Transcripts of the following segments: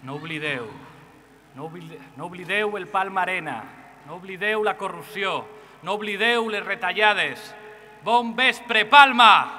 no oblideu. No oblideu el Palma-Arena, no oblideu la corrupció, no oblideu les retallades. Bon vespre, Palma!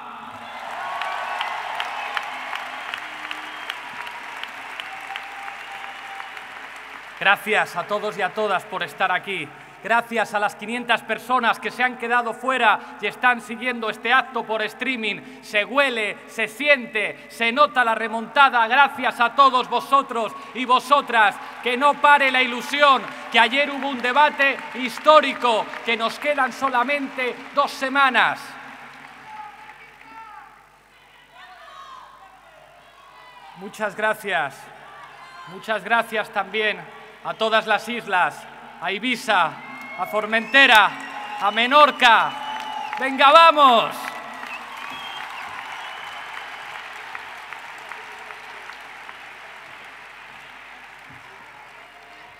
Gracias a todos y a todas por estar aquí. Gracias a las 500 personas que se han quedado fuera y están siguiendo este acto por streaming. Se huele, se siente, se nota la remontada. Gracias a todos vosotros y vosotras. Que no pare la ilusión, que ayer hubo un debate histórico, que nos quedan solamente 2 semanas. Muchas gracias. Muchas gracias también a todas las islas, a Ibiza, a Formentera, a Menorca. ¡Venga, vamos!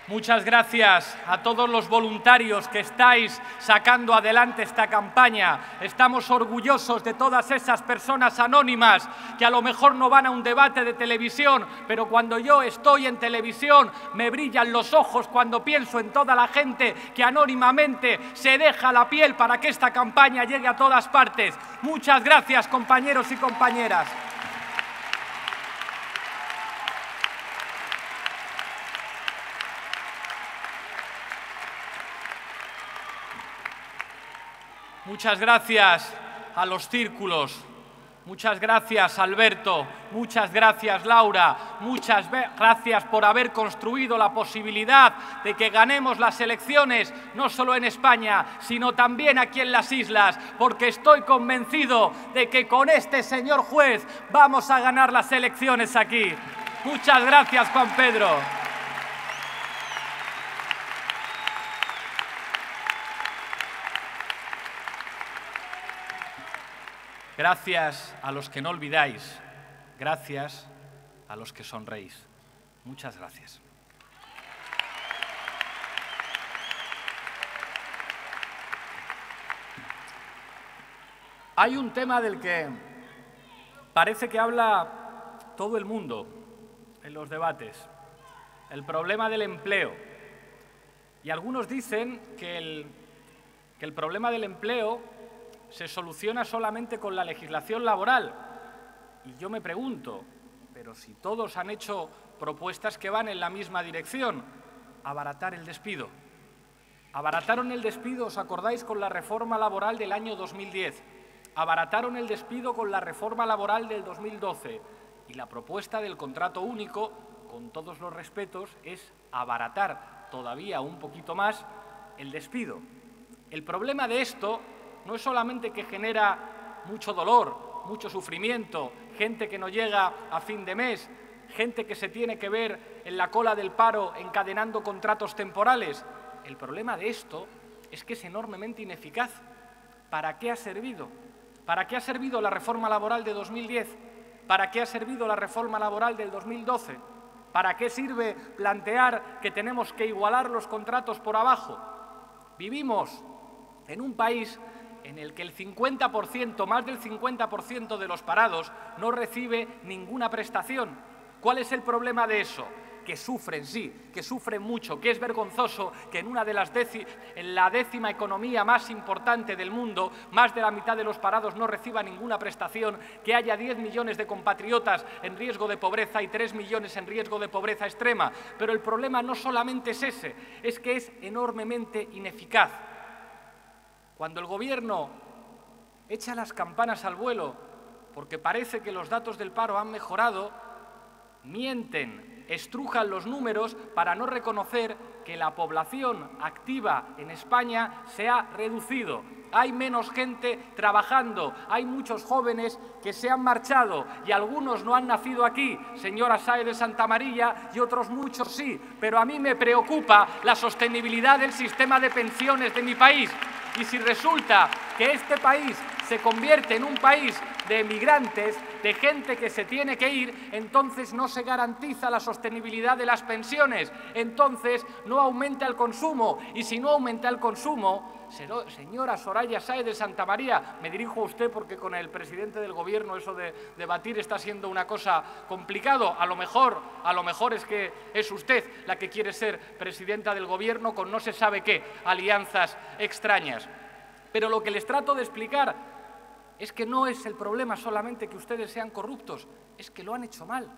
Muchas gracias a todos los voluntarios que estáis sacando adelante esta campaña. Estamos orgullosos de todas esas personas anónimas que a lo mejor no van a un debate de televisión, pero cuando yo estoy en televisión me brillan los ojos cuando pienso en toda la gente que anónimamente se deja la piel para que esta campaña llegue a todas partes. Muchas gracias, compañeros y compañeras. Muchas gracias a los círculos, muchas gracias Alberto, muchas gracias Laura, muchas gracias por haber construido la posibilidad de que ganemos las elecciones, no solo en España, sino también aquí en las islas, porque estoy convencido de que con este señor juez vamos a ganar las elecciones aquí. Muchas gracias, Juan Pedro. Gracias a los que no olvidáis, gracias a los que sonreís. Muchas gracias. Hay un tema del que parece que habla todo el mundo en los debates, el problema del empleo. Y algunos dicen que el problema del empleo se soluciona solamente con la legislación laboral. Y yo me pregunto, pero si todos han hecho propuestas que van en la misma dirección, abaratar el despido. Abarataron el despido, ¿os acordáis?, con la reforma laboral del año 2010. Abarataron el despido con la reforma laboral del 2012. Y la propuesta del contrato único, con todos los respetos, es abaratar todavía un poquito más el despido. El problema de esto no es solamente que genera mucho dolor, mucho sufrimiento, gente que no llega a fin de mes, gente que se tiene que ver en la cola del paro encadenando contratos temporales. El problema de esto es que es enormemente ineficaz. ¿Para qué ha servido? ¿Para qué ha servido la reforma laboral de 2010? ¿Para qué ha servido la reforma laboral del 2012? ¿Para qué sirve plantear que tenemos que igualar los contratos por abajo? Vivimos en un país en el que el 50%, más del 50% de los parados no recibe ninguna prestación. ¿Cuál es el problema de eso? Que sufren, sí, que sufren mucho, que es vergonzoso que en la 10ª economía más importante del mundo, más de la mitad de los parados no reciba ninguna prestación, que haya 10 millones de compatriotas en riesgo de pobreza y 3 millones en riesgo de pobreza extrema. Pero el problema no solamente es ese, es que es enormemente ineficaz. Cuando el Gobierno echa las campanas al vuelo porque parece que los datos del paro han mejorado, mienten, estrujan los números para no reconocer que la población activa en España se ha reducido. Hay menos gente trabajando, hay muchos jóvenes que se han marchado y algunos no han nacido aquí, señora Sáez de Santamaría, y otros muchos sí, pero a mí me preocupa la sostenibilidad del sistema de pensiones de mi país. Y si resulta que este país se convierte en un país de emigrantes, de gente que se tiene que ir, entonces no se garantiza la sostenibilidad de las pensiones, entonces no aumenta el consumo, y si no aumenta el consumo, señora Soraya Sáez de Santamaría, me dirijo a usted porque con el presidente del Gobierno eso de debatir está siendo una cosa complicado, a lo mejor es que es usted la que quiere ser presidenta del Gobierno con no se sabe qué alianzas extrañas. Pero lo que les trato de explicar es que no es el problema solamente que ustedes sean corruptos, es que lo han hecho mal,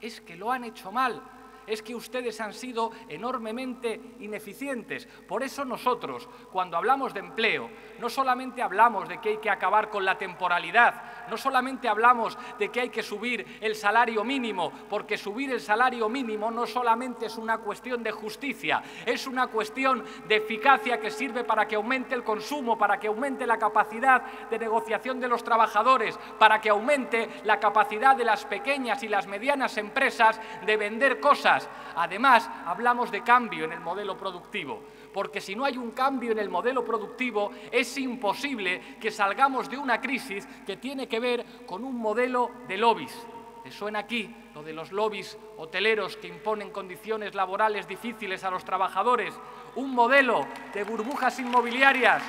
es que lo han hecho mal. Es que ustedes han sido enormemente ineficientes. Por eso nosotros, cuando hablamos de empleo, no solamente hablamos de que hay que acabar con la temporalidad, no solamente hablamos de que hay que subir el salario mínimo, porque subir el salario mínimo no solamente es una cuestión de justicia, es una cuestión de eficacia que sirve para que aumente el consumo, para que aumente la capacidad de negociación de los trabajadores, para que aumente la capacidad de las pequeñas y las medianas empresas de vender cosas. Además, hablamos de cambio en el modelo productivo, porque si no hay un cambio en el modelo productivo, es imposible que salgamos de una crisis que tiene que ver con un modelo de lobbies. ¿Les suena aquí lo de los lobbies hoteleros que imponen condiciones laborales difíciles a los trabajadores? Un modelo de burbujas inmobiliarias.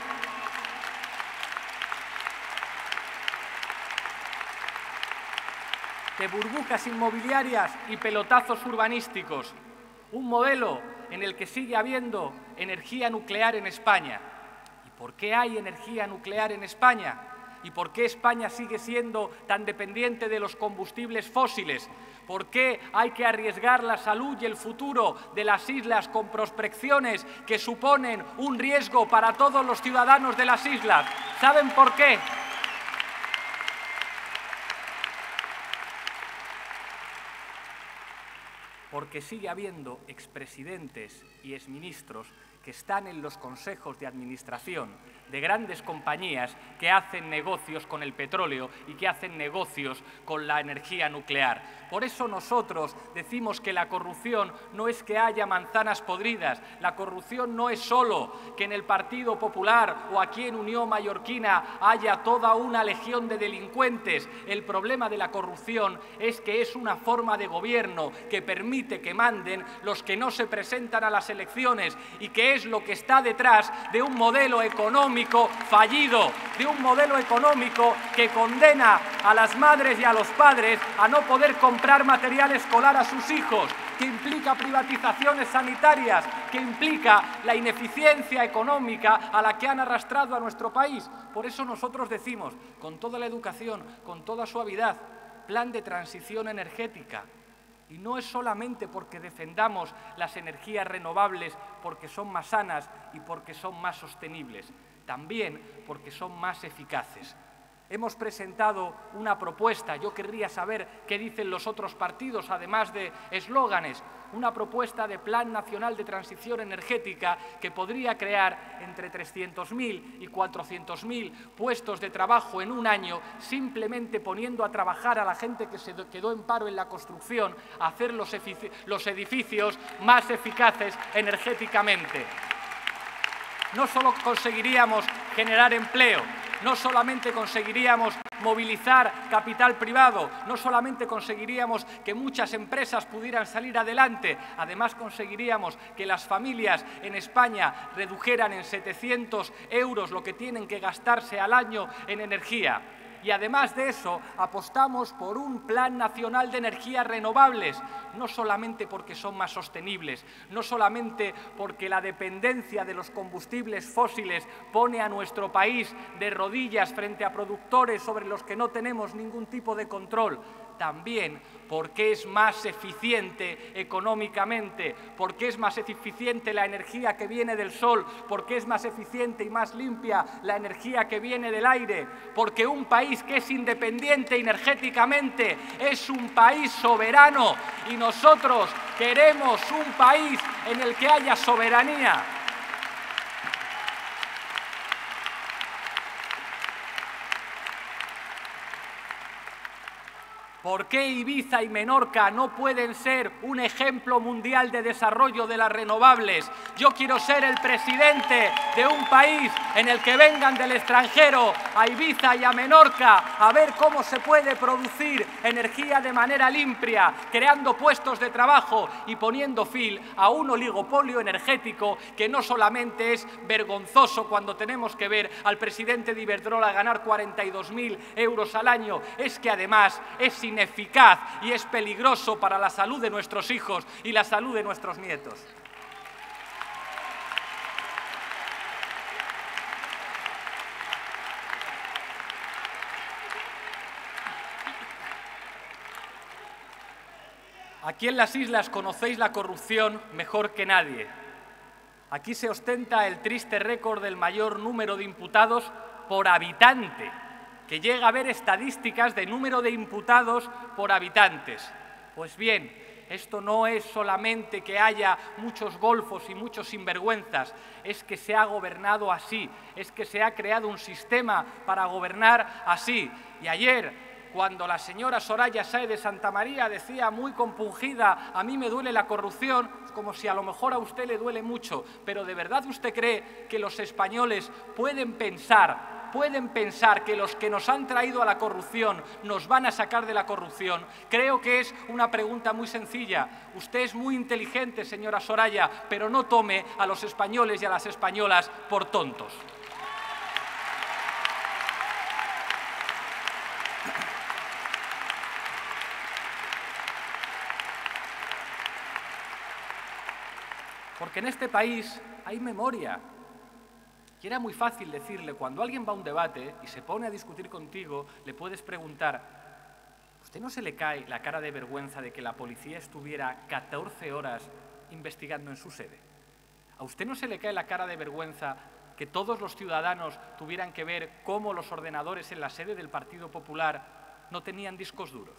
De burbujas inmobiliarias y pelotazos urbanísticos. Un modelo en el que sigue habiendo energía nuclear en España. ¿Y por qué hay energía nuclear en España? ¿Y por qué España sigue siendo tan dependiente de los combustibles fósiles? ¿Por qué hay que arriesgar la salud y el futuro de las islas con prospecciones que suponen un riesgo para todos los ciudadanos de las islas? ¿Saben por qué? Porque sigue habiendo expresidentes y exministros que están en los consejos de administración de grandes compañías que hacen negocios con el petróleo y que hacen negocios con la energía nuclear. Por eso nosotros decimos que la corrupción no es que haya manzanas podridas, la corrupción no es solo que en el Partido Popular o aquí en Unión Mallorquina haya toda una legión de delincuentes. El problema de la corrupción es que es una forma de gobierno que permite que manden los que no se presentan a las elecciones y que es lo que está detrás de un modelo económico fallido, de un modelo económico que condena a las madres y a los padres a no poder comprar material escolar a sus hijos, que implica privatizaciones sanitarias, que implica la ineficiencia económica a la que han arrastrado a nuestro país. Por eso nosotros decimos, con toda la educación, con toda suavidad, plan de transición energética. Y no es solamente porque defendamos las energías renovables porque son más sanas y porque son más sostenibles, también porque son más eficaces. Hemos presentado una propuesta, yo querría saber qué dicen los otros partidos, además de eslóganes, una propuesta de Plan Nacional de Transición Energética que podría crear entre 300.000 y 400.000 puestos de trabajo en un año, simplemente poniendo a trabajar a la gente que se quedó en paro en la construcción, a hacer los edificios más eficaces energéticamente. No solo conseguiríamos generar empleo, no solamente conseguiríamos movilizar capital privado, no solamente conseguiríamos que muchas empresas pudieran salir adelante, además conseguiríamos que las familias en España redujeran en 700 euros lo que tienen que gastarse al año en energía. Y además de eso, apostamos por un plan nacional de energías renovables, no solamente porque son más sostenibles, no solamente porque la dependencia de los combustibles fósiles pone a nuestro país de rodillas frente a productores sobre los que no tenemos ningún tipo de control, también porque es más eficiente económicamente, porque es más eficiente la energía que viene del sol, porque es más eficiente y más limpia la energía que viene del aire, porque un país que es independiente energéticamente es un país soberano y nosotros queremos un país en el que haya soberanía. ¿Por qué Ibiza y Menorca no pueden ser un ejemplo mundial de desarrollo de las renovables? Yo quiero ser el presidente de un país en el que vengan del extranjero a Ibiza y a Menorca a ver cómo se puede producir energía de manera limpia, creando puestos de trabajo y poniendo fin a un oligopolio energético que no solamente es vergonzoso cuando tenemos que ver al presidente de Iberdrola ganar 42.000 euros al año, es que además es ineficaz y es peligroso para la salud de nuestros hijos y la salud de nuestros nietos. Aquí en las islas conocéis la corrupción mejor que nadie. Aquí se ostenta el triste récord del mayor número de imputados por habitante, que llega a haber estadísticas de número de imputados por habitantes. Pues bien, esto no es solamente que haya muchos golfos y muchos sinvergüenzas, es que se ha gobernado así, es que se ha creado un sistema para gobernar así. Y ayer, cuando la señora Soraya Sáez de Santamaría decía muy compungida, a mí me duele la corrupción, como si a lo mejor a usted le duele mucho, pero ¿de verdad usted cree que los españoles pueden pensar que los que nos han traído a la corrupción nos van a sacar de la corrupción? Creo que es una pregunta muy sencilla. Usted es muy inteligente, señora Soraya, pero no tome a los españoles y a las españolas por tontos. Porque en este país hay memoria. Y era muy fácil decirle, cuando alguien va a un debate y se pone a discutir contigo, le puedes preguntar, ¿a usted no se le cae la cara de vergüenza de que la policía estuviera 14 horas investigando en su sede? ¿A usted no se le cae la cara de vergüenza que todos los ciudadanos tuvieran que ver cómo los ordenadores en la sede del Partido Popular no tenían discos duros?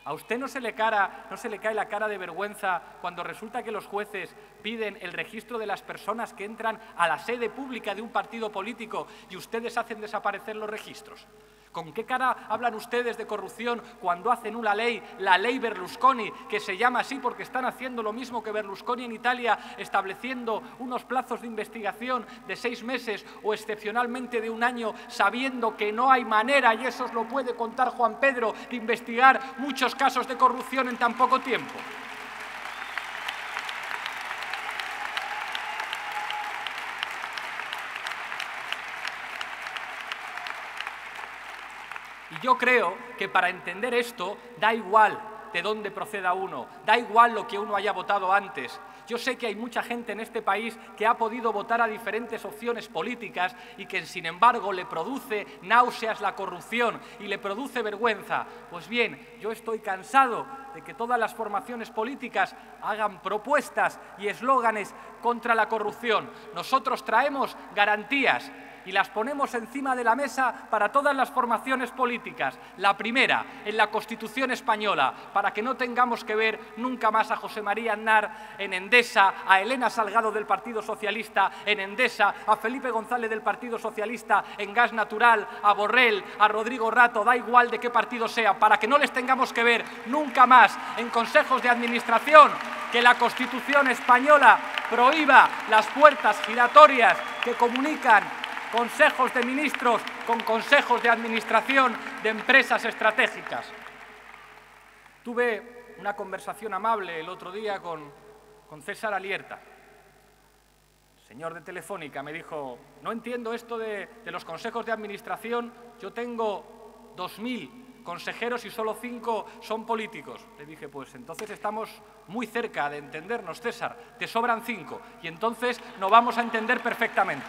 ¿A usted no se le cae la cara de vergüenza cuando resulta que los jueces piden el registro de las personas que entran a la sede pública de un partido político y ustedes hacen desaparecer los registros? ¿Con qué cara hablan ustedes de corrupción cuando hacen una ley, la ley Berlusconi, que se llama así porque están haciendo lo mismo que Berlusconi en Italia, estableciendo unos plazos de investigación de 6 meses o excepcionalmente de 1 año, sabiendo que no hay manera, y eso os lo puede contar Juan Pedro, de investigar muchos casos de corrupción en tan poco tiempo? Y yo creo que para entender esto da igual de dónde proceda uno, da igual lo que uno haya votado antes. Yo sé que hay mucha gente en este país que ha podido votar a diferentes opciones políticas y que, sin embargo, le produce náuseas la corrupción y le produce vergüenza. Pues bien, yo estoy cansado de que todas las formaciones políticas hagan propuestas y eslóganes contra la corrupción. Nosotros traemos garantías y las ponemos encima de la mesa para todas las formaciones políticas. La primera, en la Constitución española, para que no tengamos que ver nunca más a José María Aznar en Endesa, a Elena Salgado del Partido Socialista en Endesa, a Felipe González del Partido Socialista en Gas Natural, a Borrell, a Rodrigo Rato, da igual de qué partido sea, para que no les tengamos que ver nunca más en consejos de administración, que la Constitución española prohíba las puertas giratorias que comunican consejos de ministros con consejos de administración de empresas estratégicas. Tuve una conversación amable el otro día con César Alierta, señor de Telefónica. Me dijo, no entiendo esto de los consejos de administración, yo tengo 2.000 consejeros y solo 5 son políticos. Le dije, pues entonces estamos muy cerca de entendernos, César, te sobran 5 y entonces nos vamos a entender perfectamente.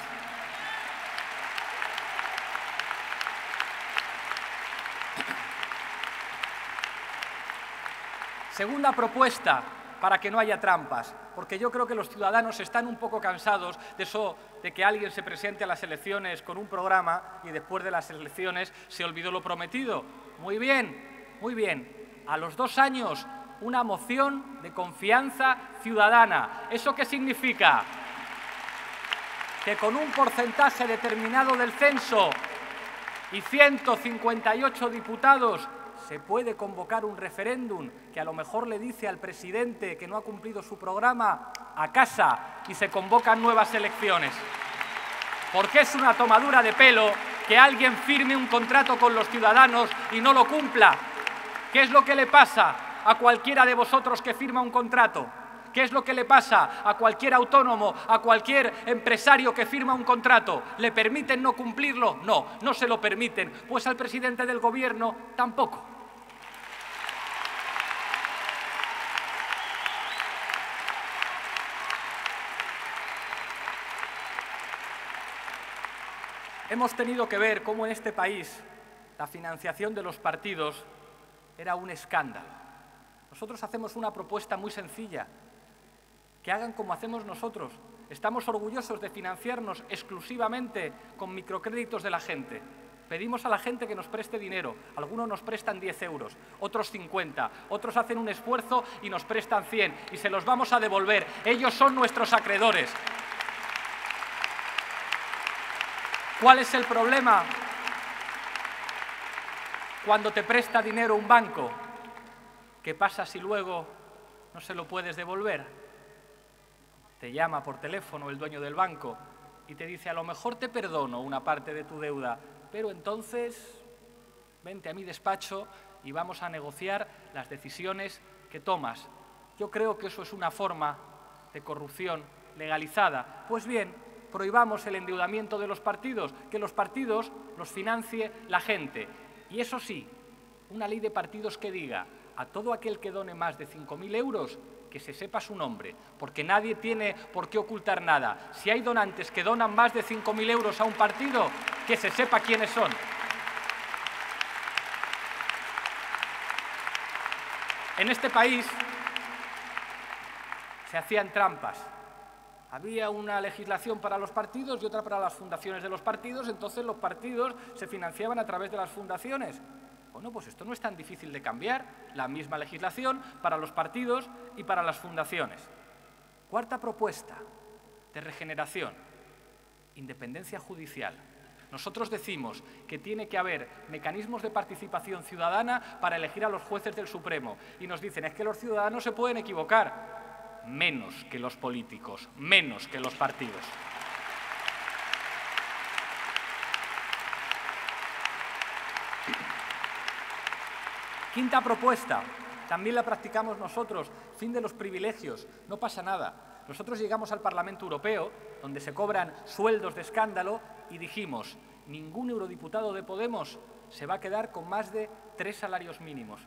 Segunda propuesta, para que no haya trampas, porque yo creo que los ciudadanos están un poco cansados de eso, de que alguien se presente a las elecciones con un programa y después de las elecciones se olvidó lo prometido. Muy bien, muy bien. A los 2 años, una moción de confianza ciudadana. ¿Eso qué significa? Que con un porcentaje determinado del censo y 158 diputados se puede convocar un referéndum que a lo mejor le dice al presidente que no ha cumplido su programa a casa y se convocan nuevas elecciones. Porque es una tomadura de pelo que alguien firme un contrato con los ciudadanos y no lo cumpla. ¿Qué es lo que le pasa a cualquiera de vosotros que firma un contrato? ¿Qué es lo que le pasa a cualquier autónomo, a cualquier empresario que firma un contrato? ¿Le permiten no cumplirlo? No, no se lo permiten. Pues al presidente del Gobierno tampoco. Hemos tenido que ver cómo en este país la financiación de los partidos era un escándalo. Nosotros hacemos una propuesta muy sencilla, que hagan como hacemos nosotros. Estamos orgullosos de financiarnos exclusivamente con microcréditos de la gente. Pedimos a la gente que nos preste dinero. Algunos nos prestan 10 euros, otros 50, otros hacen un esfuerzo y nos prestan 100 y se los vamos a devolver. Ellos son nuestros acreedores. ¿Cuál es el problema cuando te presta dinero un banco? ¿Qué pasa si luego no se lo puedes devolver? Te llama por teléfono el dueño del banco y te dice, a lo mejor te perdono una parte de tu deuda, pero entonces vente a mi despacho y vamos a negociar las decisiones que tomas. Yo creo que eso es una forma de corrupción legalizada. Pues bien, prohibamos el endeudamiento de los partidos, que los partidos los financie la gente. Y eso sí, una ley de partidos que diga a todo aquel que done más de 5.000 euros, que se sepa su nombre, porque nadie tiene por qué ocultar nada. Si hay donantes que donan más de 5.000 euros a un partido, que se sepa quiénes son. En este país se hacían trampas. Había una legislación para los partidos y otra para las fundaciones de los partidos, entonces los partidos se financiaban a través de las fundaciones. Bueno, pues esto no es tan difícil de cambiar, la misma legislación para los partidos y para las fundaciones. Cuarta propuesta, de regeneración, independencia judicial. Nosotros decimos que tiene que haber mecanismos de participación ciudadana para elegir a los jueces del Supremo. Y nos dicen, es que los ciudadanos se pueden equivocar. Menos que los políticos, menos que los partidos. Quinta propuesta, también la practicamos nosotros, fin de los privilegios, no pasa nada. Nosotros llegamos al Parlamento Europeo, donde se cobran sueldos de escándalo, y dijimos, ningún eurodiputado de Podemos se va a quedar con más de 3 salarios mínimos.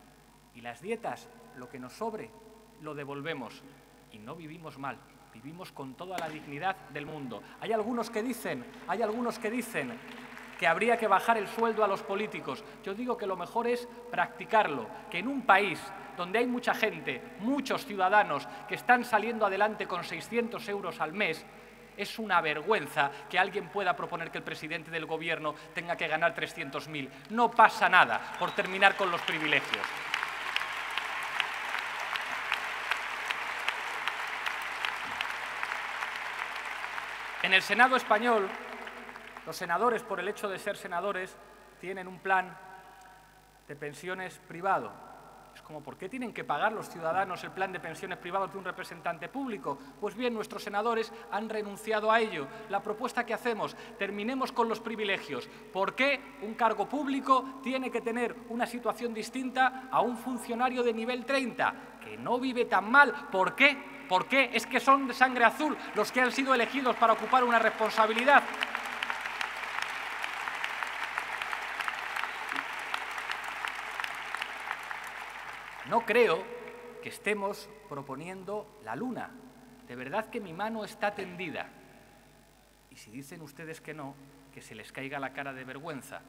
Y las dietas, lo que nos sobre, lo devolvemos. Y no vivimos mal, vivimos con toda la dignidad del mundo. Hay algunos que dicen que habría que bajar el sueldo a los políticos. Yo digo que lo mejor es practicarlo, que en un país donde hay mucha gente, muchos ciudadanos que están saliendo adelante con 600 euros al mes, es una vergüenza que alguien pueda proponer que el presidente del Gobierno tenga que ganar 300.000. No pasa nada por terminar con los privilegios. En el Senado español, los senadores, por el hecho de ser senadores, tienen un plan de pensiones privado. Es como, ¿por qué tienen que pagar los ciudadanos el plan de pensiones privados de un representante público? Pues bien, nuestros senadores han renunciado a ello. La propuesta que hacemos, terminemos con los privilegios. ¿Por qué un cargo público tiene que tener una situación distinta a un funcionario de nivel 30, que no vive tan mal? ¿Por qué? ¿Por qué? Es que son de sangre azul los que han sido elegidos para ocupar una responsabilidad. No creo que estemos proponiendo la luna. De verdad que mi mano está tendida. Y si dicen ustedes que no, que se les caiga la cara de vergüenza,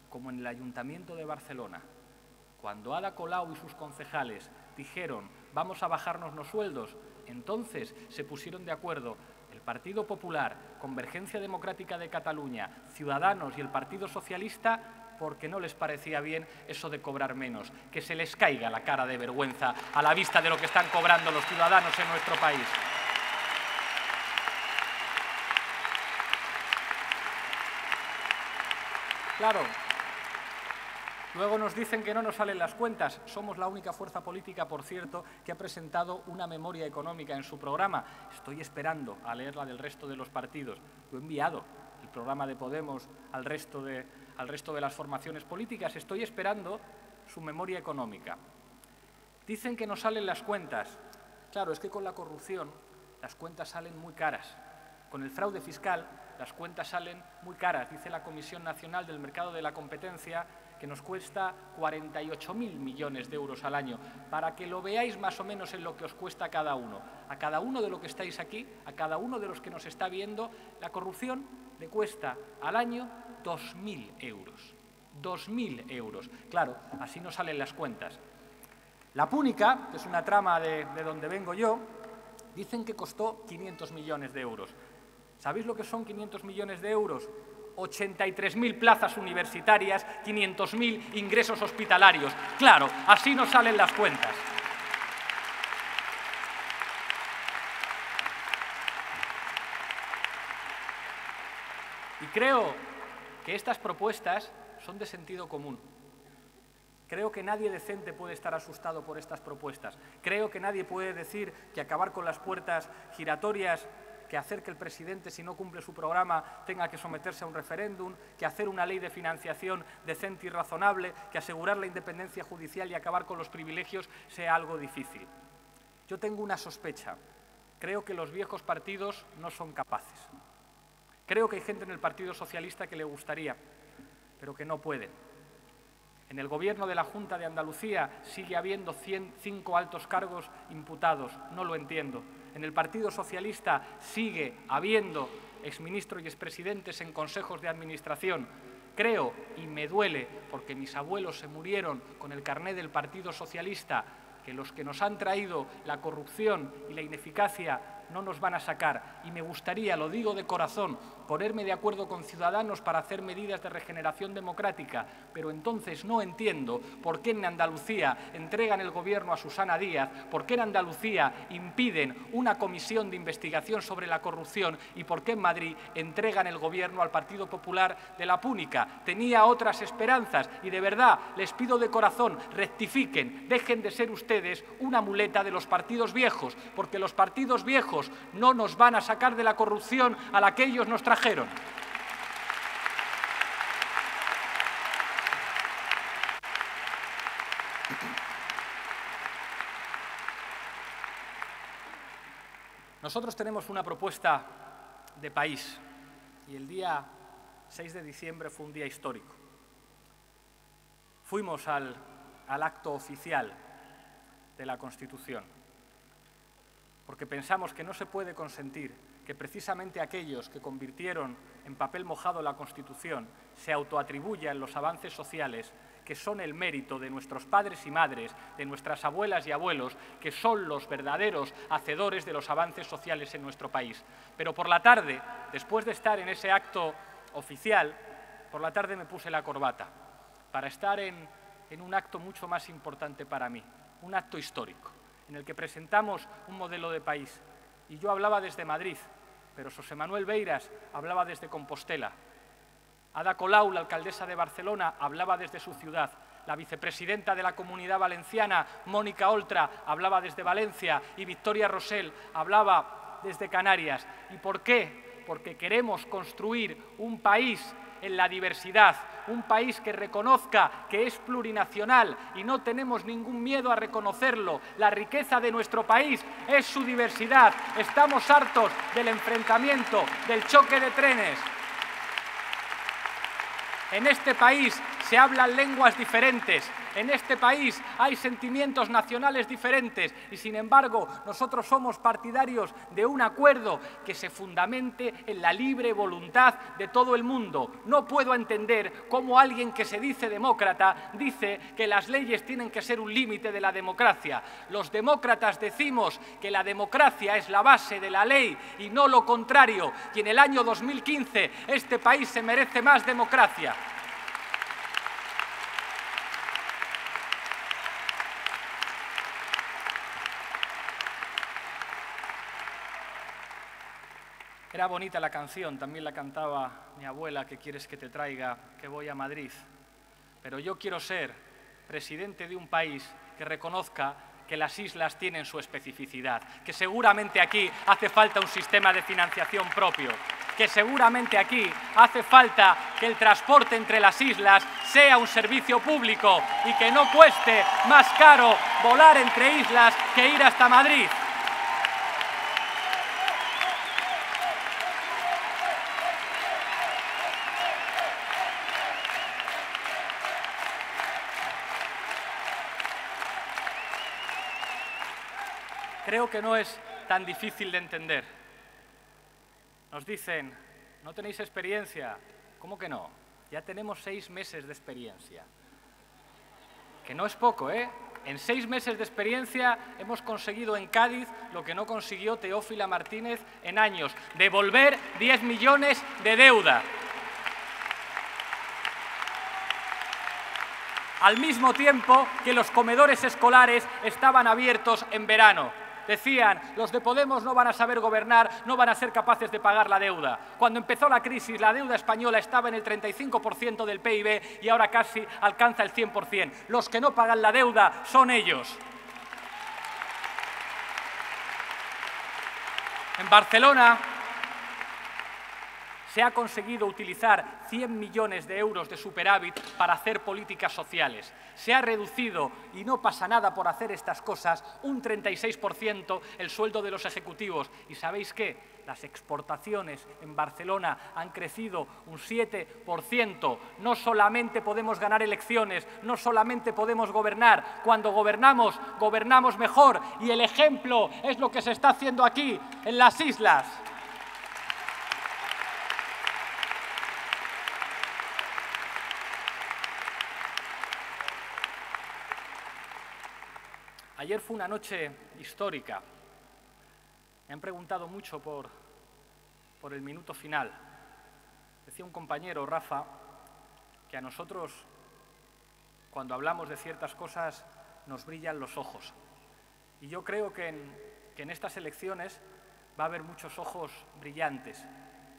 como en el Ayuntamiento de Barcelona. Cuando Ada Colau y sus concejales dijeron vamos a bajarnos los sueldos, entonces se pusieron de acuerdo el Partido Popular, Convergencia Democrática de Cataluña, Ciudadanos y el Partido Socialista, porque no les parecía bien eso de cobrar menos. Que se les caiga la cara de vergüenza a la vista de lo que están cobrando los ciudadanos en nuestro país. Claro, Luego nos dicen que no nos salen las cuentas. Somos la única fuerza política, por cierto, que ha presentado una memoria económica en su programa. Estoy esperando a leerla del resto de los partidos. Yo he enviado el programa de Podemos al resto de las formaciones políticas. Estoy esperando su memoria económica. Dicen que no salen las cuentas. Claro, es que con la corrupción las cuentas salen muy caras. Con el fraude fiscal las cuentas salen muy caras. Dice la Comisión Nacional del Mercado de la Competencia que nos cuesta 48.000 millones de euros al año, para que lo veáis más o menos en lo que os cuesta a cada uno. A cada uno de los que estáis aquí, a cada uno de los que nos está viendo, la corrupción le cuesta al año 2.000 euros. 2.000 euros. Claro, así no salen las cuentas. La Púnica, que es una trama de donde vengo yo, dicen que costó 500 millones de euros. ¿Sabéis lo que son 500 millones de euros? 83.000 plazas universitarias, 500.000 ingresos hospitalarios. Claro, así no salen las cuentas. Y creo que estas propuestas son de sentido común. Creo que nadie decente puede estar asustado por estas propuestas. Creo que nadie puede decir que acabar con las puertas giratorias, que hacer que el presidente, si no cumple su programa, tenga que someterse a un referéndum, que hacer una ley de financiación decente y razonable, que asegurar la independencia judicial y acabar con los privilegios sea algo difícil. Yo tengo una sospecha. Creo que los viejos partidos no son capaces. Creo que hay gente en el Partido Socialista que le gustaría, pero que no pueden. En el Gobierno de la Junta de Andalucía sigue habiendo 105 altos cargos imputados. No lo entiendo. En el Partido Socialista sigue habiendo exministros y expresidentes en consejos de administración. Creo, y me duele, porque mis abuelos se murieron con el carné del Partido Socialista, que los que nos han traído la corrupción y la ineficacia no nos van a sacar. Y me gustaría, lo digo de corazón, ponerme de acuerdo con Ciudadanos para hacer medidas de regeneración democrática, pero entonces no entiendo por qué en Andalucía entregan el gobierno a Susana Díaz, por qué en Andalucía impiden una comisión de investigación sobre la corrupción y por qué en Madrid entregan el gobierno al Partido Popular de la Púnica. Tenía otras esperanzas y de verdad les pido de corazón, rectifiquen, dejen de ser ustedes una muleta de los partidos viejos, porque los partidos viejos no nos van a sacar de la corrupción a la que ellos nos trajeron. Nosotros tenemos una propuesta de país y el día 6 de diciembre fue un día histórico. Fuimos al acto oficial de la Constitución, porque pensamos que no se puede consentir que precisamente aquellos que convirtieron en papel mojado la Constitución se autoatribuyan los avances sociales que son el mérito de nuestros padres y madres, de nuestras abuelas y abuelos, que son los verdaderos hacedores de los avances sociales en nuestro país. Pero por la tarde, después de estar en ese acto oficial, por la tarde me puse la corbata para estar en un acto mucho más importante para mí, un acto histórico, en el que presentamos un modelo de país. Y yo hablaba desde Madrid, pero José Manuel Beiras hablaba desde Compostela. Ada Colau, la alcaldesa de Barcelona, hablaba desde su ciudad. La vicepresidenta de la Comunidad Valenciana, Mónica Oltra, hablaba desde Valencia y Victoria Rosell hablaba desde Canarias. ¿Y por qué? Porque queremos construir un país en la diversidad, un país que reconozca que es plurinacional y no tenemos ningún miedo a reconocerlo. La riqueza de nuestro país es su diversidad. Estamos hartos del enfrentamiento, del choque de trenes. En este país se hablan lenguas diferentes, en este país hay sentimientos nacionales diferentes y, sin embargo, nosotros somos partidarios de un acuerdo que se fundamente en la libre voluntad de todo el mundo. No puedo entender cómo alguien que se dice demócrata dice que las leyes tienen que ser un límite de la democracia. Los demócratas decimos que la democracia es la base de la ley y no lo contrario. Y en el año 2015 este país se merece más democracia. Era bonita la canción, también la cantaba mi abuela, ¿qué quieres que te traiga? Que voy a Madrid. pero yo quiero ser presidente de un país que reconozca que las islas tienen su especificidad, que seguramente aquí hace falta un sistema de financiación propio, que seguramente aquí hace falta que el transporte entre las islas sea un servicio público y que no cueste más caro volar entre islas que ir hasta Madrid. Creo que no es tan difícil de entender. Nos dicen, ¿no tenéis experiencia? ¿Cómo que no? Ya tenemos 6 meses de experiencia. Que no es poco, ¿eh? En 6 meses de experiencia hemos conseguido en Cádiz lo que no consiguió Teófila Martínez en años, devolver 10 millones de deuda. Al mismo tiempo que los comedores escolares estaban abiertos en verano. Decían, los de Podemos no van a saber gobernar, no van a ser capaces de pagar la deuda. Cuando empezó la crisis, la deuda española estaba en el 35% del PIB y ahora casi alcanza el 100%. Los que no pagan la deuda son ellos. En Barcelona se ha conseguido utilizar 100 millones de euros de superávit para hacer políticas sociales. Se ha reducido, y no pasa nada por hacer estas cosas, un 36% el sueldo de los ejecutivos. ¿Y sabéis qué? Las exportaciones en Barcelona han crecido un 7%. No solamente podemos ganar elecciones, no solamente podemos gobernar. Cuando gobernamos, gobernamos mejor. Y el ejemplo es lo que se está haciendo aquí, en las islas. Ayer fue una noche histórica. Me han preguntado mucho por el minuto final. Decía un compañero, Rafa, que a nosotros, cuando hablamos de ciertas cosas, nos brillan los ojos. Y yo creo que en estas elecciones va a haber muchos ojos brillantes,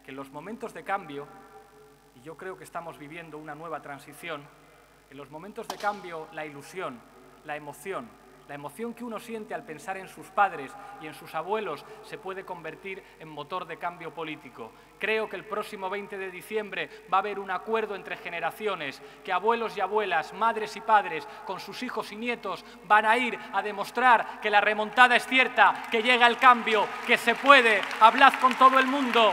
que en los momentos de cambio, y yo creo que estamos viviendo una nueva transición, en los momentos de cambio la ilusión, la emoción que uno siente al pensar en sus padres y en sus abuelos se puede convertir en motor de cambio político. Creo que el próximo 20 de diciembre va a haber un acuerdo entre generaciones, que abuelos y abuelas, madres y padres, con sus hijos y nietos, van a ir a demostrar que la remontada es cierta, que llega el cambio, que se puede. Hablad con todo el mundo.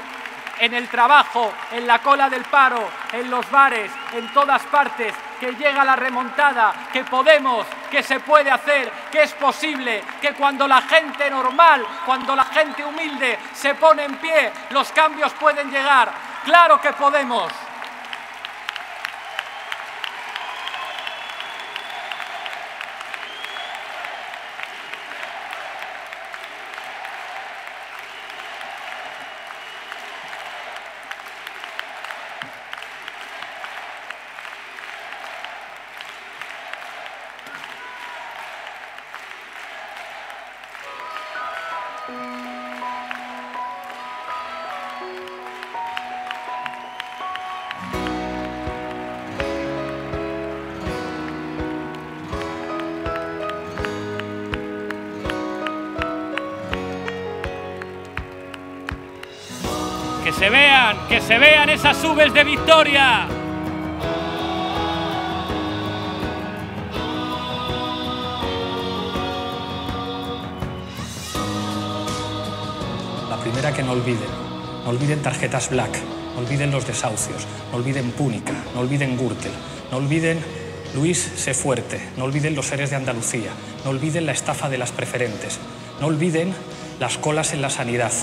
En el trabajo, en la cola del paro, en los bares, en todas partes, que llega la remontada, que podemos, que se puede hacer, que es posible, que cuando la gente normal, cuando la gente humilde se pone en pie, los cambios pueden llegar. ¡Claro que podemos! Que se vean esas Vs de victoria. La primera, que no olviden tarjetas Black, no olviden los desahucios, no olviden Púnica, no olviden Gürtel, no olviden Luis Sé Fuerte, no olviden los ERES de Andalucía, no olviden la estafa de las preferentes, no olviden las colas en la sanidad.